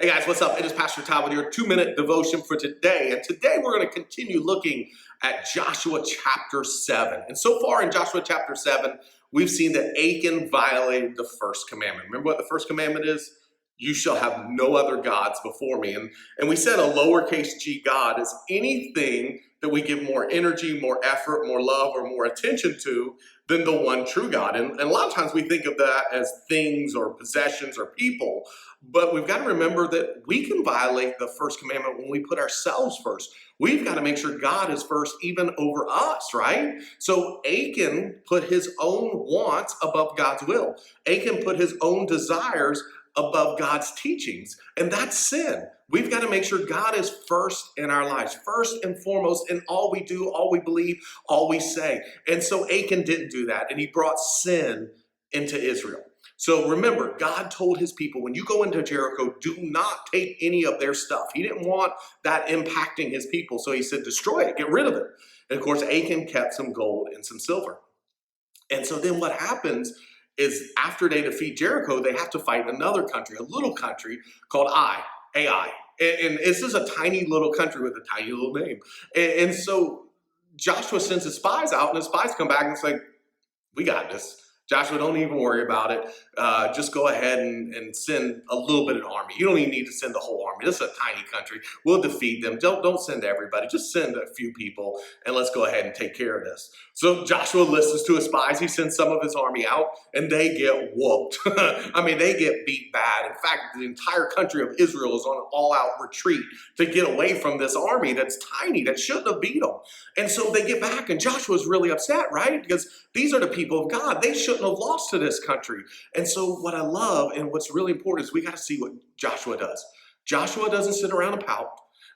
Hey guys, what's up? It is Pastor Todd with your 2-minute devotion for today. And today we're going to continue looking at Joshua chapter 7. And so far in Joshua chapter 7, we've seen that Achan violated the first commandment. Remember what the first commandment is? You shall have no other gods before me. And we said a lowercase g God is anything that we give more energy, more effort, more love, or more attention to than the one true God. And a lot of times we think of that as things or possessions or people, but we've got to remember that we can violate the first commandment when we put ourselves first. We've got to make sure God is first even over us, right? So Achan put his own wants above God's will. Achan put his own desires above God's teachings, and that's sin. We've got to make sure God is first in our lives, first and foremost in all we do, all we believe, all we say. And so Achan didn't do that, and he brought sin into Israel. So remember, God told his people, when you go into Jericho, do not take any of their stuff. He didn't want that impacting his people, so he said, destroy it, get rid of it. And of course, Achan kept some gold and some silver. And so then what happens is after they defeat Jericho, they have to fight another country, a little country called Ai. And this is a tiny little country with a tiny little name. And so Joshua sends his spies out, and his spies come back and say, we got this. Joshua, don't even worry about it. Just go ahead and send a little bit of an army. You don't even need to send the whole army. This is a tiny country. We'll defeat them. Don't send everybody. Just send a few people, and let's go ahead and take care of this. So Joshua listens to his spies. He sends some of his army out, and they get whooped. I mean, they get beat bad. In fact, the entire country of Israel is on an all-out retreat to get away from this army that's tiny, that shouldn't have beat them. And so they get back, and Joshua's really upset, right? Because these are the people of God. They shouldn't have lost to this country. And so what I love and what's really important is we got to see what Joshua does. Joshua doesn't sit around and pout.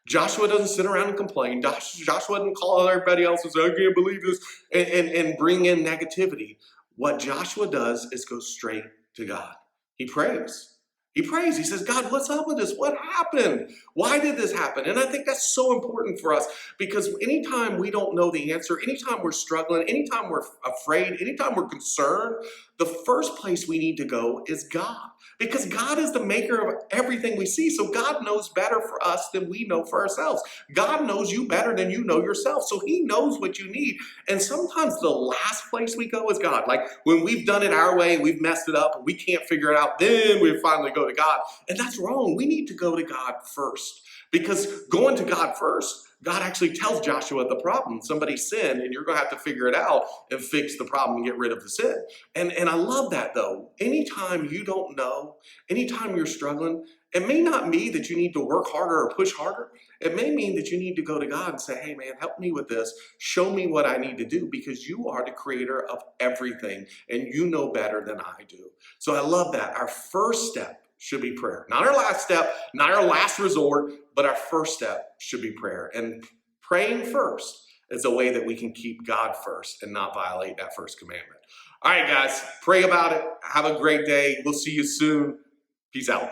Joshua doesn't sit around and complain. Joshua doesn't call everybody else and say, I can't believe this, and bring in negativity. What Joshua does is go straight to God. He prays. He prays. He says, God, what's up with this? What happened? Why did this happen? And I think that's so important for us because anytime we don't know the answer, anytime we're struggling, anytime we're afraid, anytime we're concerned, the first place we need to go is God. Because God is the maker of everything we see. So God knows better for us than we know for ourselves. God knows you better than you know yourself. So he knows what you need. And sometimes the last place we go is God. Like when we've done it our way and we've messed it up and we can't figure it out, then we finally go to God. And that's wrong. We need to go to God first. Because going to God first, God actually tells Joshua the problem. Somebody sinned, and you're going to have to figure it out and fix the problem and get rid of the sin. And I love that, though. Anytime you don't know, anytime you're struggling, it may not mean that you need to work harder or push harder. It may mean that you need to go to God and say, hey, man, help me with this. Show me what I need to do because you are the creator of everything, and you know better than I do. So I love that. Our first step should be prayer. Not our last step, not our last resort, but our first step should be prayer. And praying first is a way that we can keep God first and not violate that first commandment. All right, guys, pray about it. Have a great day. We'll see you soon. Peace out.